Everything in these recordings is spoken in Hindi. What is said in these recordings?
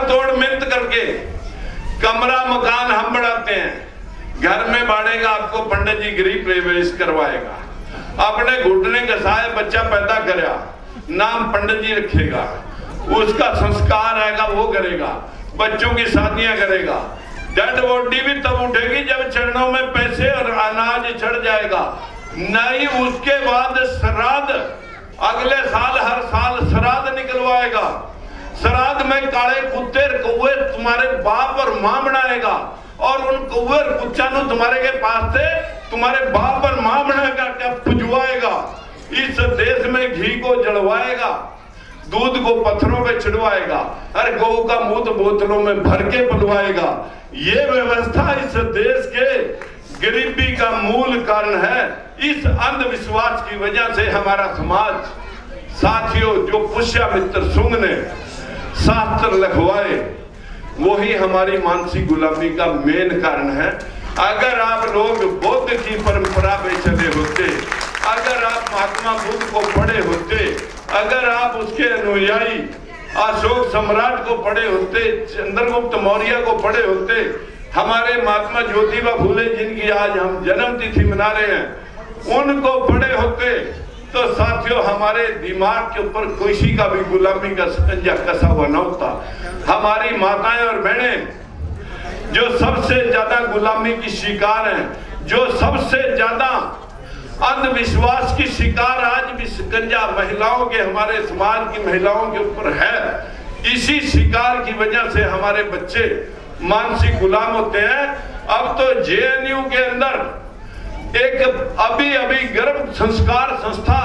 तोड़ मेहनत करके कमरा मकान हम बढ़ाते हैं, घर में बाढ़ेगा आपको पंडित जी गृह प्रवेश करवाएगा, अपने घुटने घसाए बच्चा पैदा करा, नाम पंडित जी रखेगा, उसका संस्कार आएगा वो करेगा, बच्चों की शादियां करेगा। डेड बॉडी भी तब उठेगी जब चरणों में पैसे और अनाज चढ़ जाएगा। नहीं उसके बाद श्राद्ध, अगले साल हर साल श्राद्ध निकलवाएगा। श्राद्ध में काले कुत्ते कौए तुम्हारे बाप और मां बनाएगा और उन कौए कुत्ता नु तुम्हारे के पास से तुम्हारे बाप और मां बनाएगा क्या पुजवाएगा। इस देश में घी को जलवाएगा, दूध को पत्थरों पे छिड़वाएगा, अरे गौ का मूत्र बोतलों में भर के बुलवाएगा। ये व्यवस्था इस देश के गरीबी का मूल कारण है। इस अंधविश्वास की वजह से हमारा समाज, साथियों, जो पुष्यमित्र शुंग ने शास्त्र लिखवाए वही हमारी मानसिक गुलामी का मेन कारण है। अगर आप लोग बौद्ध की परंपरा पे चले होते, अगर आप महात्मा बुद्ध को पढ़े होते, अगर आप उसके अनुयायी अशोक सम्राट को पढ़े होते, चंद्रगुप्त मौर्य को पढ़े होते, हमारे महात्मा ज्योतिबा फुले जिनकी आज हम जन्म तिथि मना रहे हैं, उनको पढ़े होते तो साथियों हमारे दिमाग के ऊपर किसी का भी गुलामी का शिकंजा कसा हुआ न होता। हमारी माताएं और बहनें जो सबसे ज्यादा गुलामी की शिकार हैं, जो सबसे ज्यादा अंधविश्वास की शिकार आज भी शिकंजा महिलाओं के, हमारे समाज की महिलाओं के ऊपर है। इसी शिकार की वजह से हमारे बच्चे मानसिक गुलाम होते हैं। अब तो जेएनयू के अंदर एक अभी गर्भ संस्कार संस्था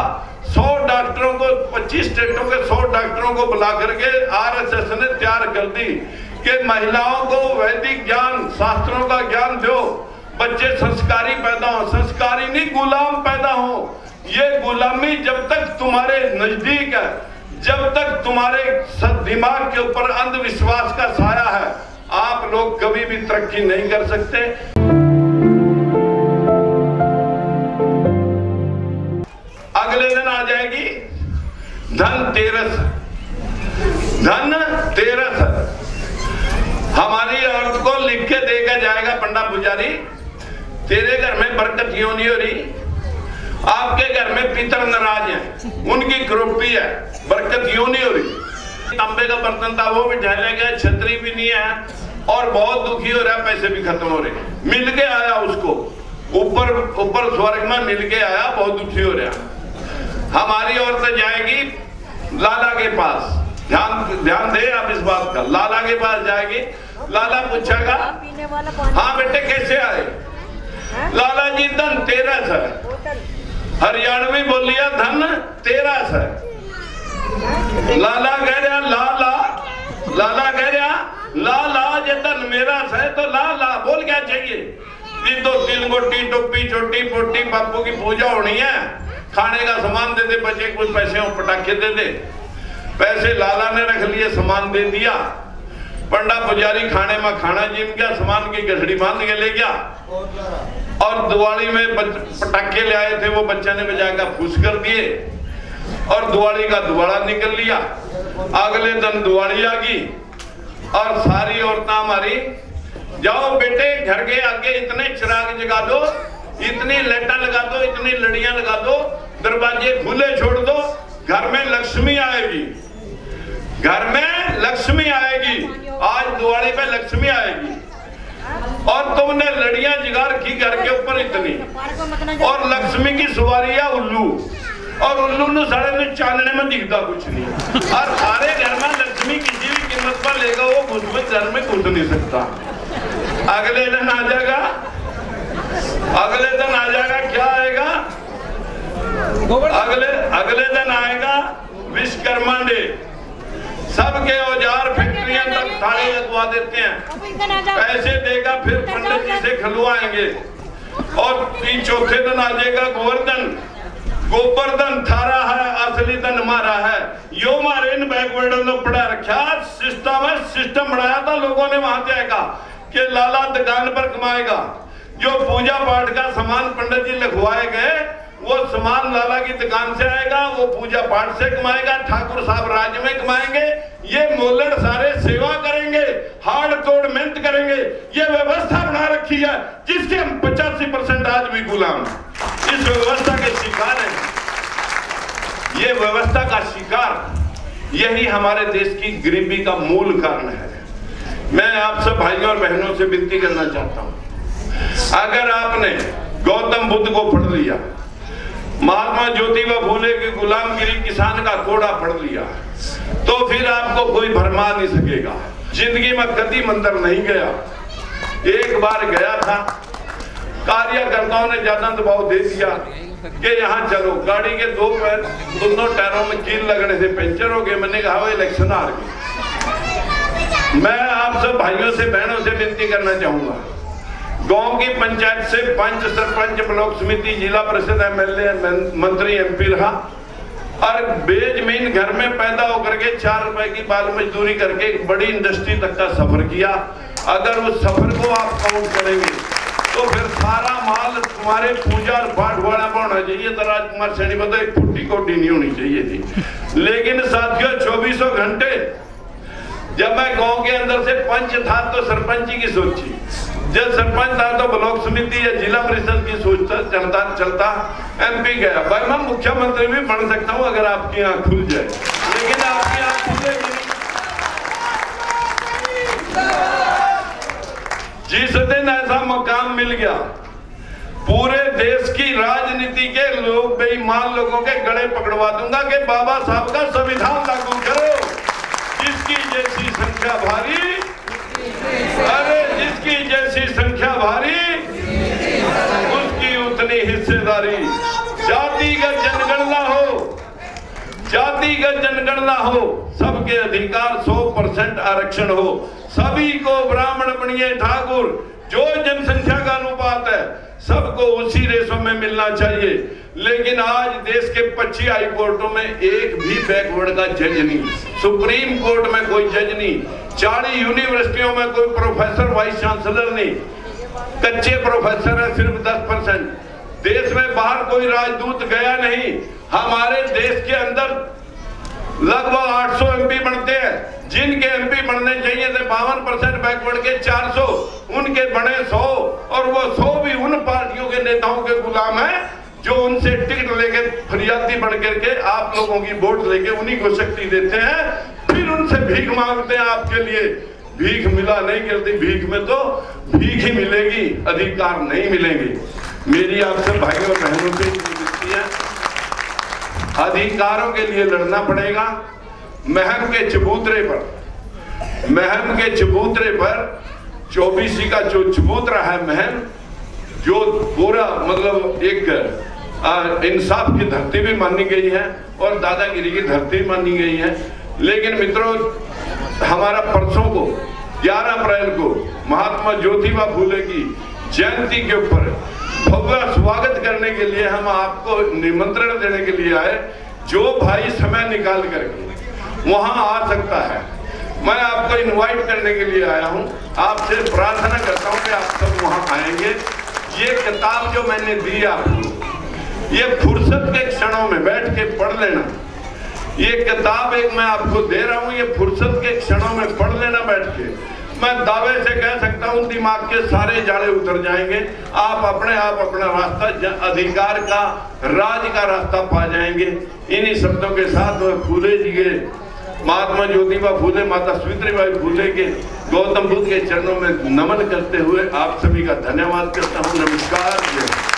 100 डॉक्टरों को, 25 स्टेटों के 100 डॉक्टरों को बुला करके आरएसएस ने तैयार कर दी कि महिलाओं को वैदिक ज्ञान, शास्त्रों का ज्ञान दो, बच्चे संस्कारी पैदा हो। संस्कारी नहीं, गुलाम पैदा हो। ये गुलामी जब तक तुम्हारे नजदीक है, जब तक तुम्हारे दिमाग के ऊपर अंधविश्वास का साया है, आप लोग कभी भी तरक्की नहीं कर सकते। अगले दिन आ जाएगी धनतेरस। धनतेरस हमारी औरत को लिख के देकर जाएगा पंडा पुजारी, तेरे घर में बरकत क्यों नहीं हो रही, आपके घर में पितर नाराज हैं, उनकी क्रोपी है, बरकत क्यों नहीं हो रही। तांबे का बर्तन था वो भी ढहले गए, छतरी भी नहीं है और बहुत दुखी हो रहा है, पैसे भी खत्म हो रहे। मिल के आया उसको, ऊपर स्वर्ग में मिल के आया, बहुत दुखी हो रहा। हमारी औरत जाएगी लाला के पास, ध्यान दे आप इस बात का, लाला के पास जाएगी, लाला पूछेगा हाँ बेटे कैसे आए, लाला जी धनतेरस है, हरियाणवी बोलिया धनतेरस है। लाला कह रहा लाला कह रहा लाला ये धन मेरा है तो लाला बोल क्या चाहिए। तो तिल गोटी टोपी छोटी पोटी बापू की पूजा होनी है, खाने का सामान दे दे, बचे कुछ पैसे और पटाखे दे दे। पैसे लाला ने रख लिए, सामान दे दिया, पंडा पुजारी खाने में खाना जिम गया, सामान की गठड़ी बांध के ले गया और दिवाली में पटाखे ले आए थे वो बच्चा ने बजाकर फूस कर दिए और दिवाली का दुआड़ा निकल लिया। अगले दिन दिवाली आ गई और सारी औरतें हमारी, जाओ बेटे घर के आगे इतने चिराग जगा दो, इतनी लाइटां लगा दो, इतनी लड़ियां लगा दो, दरवाजे खुले छोड़ दो, घर में लक्ष्मी आएगी, घर में लक्ष्मी आएगी, आज दिवाली पे लक्ष्मी आएगी। और तुमने लड़ियां जगा रखी घर के ऊपर इतनी, और लक्ष्मी की सवारी है उल्लू, और उल्लू ने सारे ने चांदने में दिखता कुछ नहीं, और सारे घर में लक्ष्मी किसी भी कीमत पर लेगा वो घुस घर में घुस नहीं सकता। अगले दिन आ जाएगा, अगले दिन आ जाएगा, क्या आएगा, अगले दिन आएगा विश्वकर्मा डे। सबके औजार फैक्ट्रियां तक थाली लगवा देते हैं, पैसे देगा फिर पंडित जी से खलवाएंगे। और चौथे दिन आ जाएगा गोवर्धन, गोवर्धन थारा है, असली धन हमारा है। यो हमारे इन बैकवर्ड ने पढ़ा रखा सिस्टम है, सिस्टम बनाया था लोगों ने, वहां जाएगा कि लाला दुकान पर कमाएगा, जो पूजा पाठ का सामान पंडित जी लिखवाए गए वो सामान लाला की दुकान से आएगा, वो पूजा पाठ से कमाएगा, ठाकुर साहब राज्य में कमाएंगे, ये मोलड़ सारे सेवा करेंगे। व्यवस्था का शिकार, यही हमारे देश की गरीबी का मूल कारण है। मैं आप सब भाइयों और बहनों से विनती करना चाहता हूं, अगर आपने गौतम बुद्ध को पढ़ लिया, महात्मा ज्योतिबा फूले के गुलामगिरी किसान का कोड़ा पढ़ लिया, तो फिर आपको कोई भरमा नहीं सकेगा। जिंदगी में कभी मंदिर नहीं गया, एक बार गया था, कार्यकर्ताओं ने ज्यादा दबाव दे दिया कि यहाँ चलो, गाड़ी के दोनों टायरों में कील लगने से पंचर हो गए। मैंने कहा वो इलेक्शन हार गए। मैं आप सब भाइयों से बहनों से विनती करना चाहूंगा, गांव की पंचायत से पंच, सरपंच, ब्लॉक समिति, जिला परिषद, एमएलए, मंत्री, एमपी रहा और बेजमीन घर में पैदा होकर के 4 रुपए की बाल मजदूरी करके एक बड़ी इंडस्ट्री तक का सफर किया। अगर उस सफर को आप काउंट करेंगे तो फिर सारा माल तुम्हारे पूजा और पाठ वाला होना चाहिए। तो राजकुमार सैनी बता एक फुट्टी कोटी नहीं होनी चाहिए थी। लेकिन साथियों 24 घंटे जब मैं गांव के अंदर से पंच था तो सरपंची की सोची, जब सरपंच था तो ब्लॉक समिति या जिला परिषद की सोचता चलता एमपी गया। भाई मैं मुख्यमंत्री भी बन सकता हूं अगर आपकी आंख खुल जाए, लेकिन आपकी आंख खुलेगी नहीं। जिस दिन ऐसा मकाम मिल गया, पूरे देश की राजनीति के लोग, बेईमान लोगों के गले पकड़वा दूंगा कि बाबा साहब का संविधान लागू करो। जिसकी जैसी संख्या भारी, अरे जिसकी जैसी संख्या भारी उसकी उतनी हिस्सेदारी। जातिगत जनगणना हो, जातिगत जनगणना हो, सबके अधिकार 100% आरक्षण हो, सभी को ब्राह्मण बनिए ठाकुर, जो जनसंख्या का अनुपात है सबको उसी रेशो में मिलना चाहिए। लेकिन आज देश के 25 हाई कोर्टों में एक भी बैकवर्ड का जज नहीं, सुप्रीम कोर्ट में कोई जज नहीं, 40 यूनिवर्सिटियों में कोई प्रोफेसर वाइस चांसलर नहीं, कच्चे प्रोफेसर है सिर्फ 10%। देश में बाहर कोई राजदूत गया नहीं। हमारे देश के अंदर लगभग 800 एमपी बनते हैं, जिनके एमपी बनने चाहिए थे 52% बैकवर्ड के 400, उनके बने 100, और वो 100 भी उन पार्टियों के नेताओं के गुलाम हैं जो उनसे टिकट लेके फरियादी बन करके आप लोगों की वोट लेके उन्हीं को शक्ति देते हैं, फिर उनसे भीख मांगते हैं आपके लिए। भीख मिला नहीं करती, भीख में तो भीख ही मिलेगी, अधिकार नहीं मिलेंगे। मेरी आपसे भाइयों और बहनों से विनती है, अधिकारों के लिए लड़ना पड़ेगा। महम के चबूतरे पर, महम के चबूतरे पर 24 का जो चबूतरा है महम, जो पूरा मतलब एक इंसाफ की धरती भी मानी गई है और दादागिरी की धरती मानी गई है। लेकिन मित्रों, हमारा परसों को 11 अप्रैल को महात्मा ज्योतिबा फूले की जयंती के ऊपर भव्य स्वागत करने के लिए हम आपको निमंत्रण देने के लिए आए। जो भाई समय निकाल करके वहां आ सकता है, मैं आपको इनवाइट करने के लिए आया हूं। आपसे प्रार्थना करता हूं कि आप सब वहां आएंगे। ये किताब जो मैंने दी आपको, ये फुर्सत के क्षणों में बैठ के पढ़ लेना। ये किताब एक मैं आपको दे रहा हूं, ये फुर्सत के क्षणों में पढ़ लेना बैठ के। मैं दावे से कह सकता हूं दिमाग के सारे जाले उतर जाएंगे। आप अपने आप अपना रास्ता, अधिकार का, राज का रास्ता पा जाएंगे। इन्हीं शब्दों के साथ फूले जी के, महात्मा ज्योतिबा फूले, माता सावित्रीबाई फूले के, गौतम बुद्ध के चरणों में नमन करते हुए आप सभी का धन्यवाद करता हूं। नमस्कार।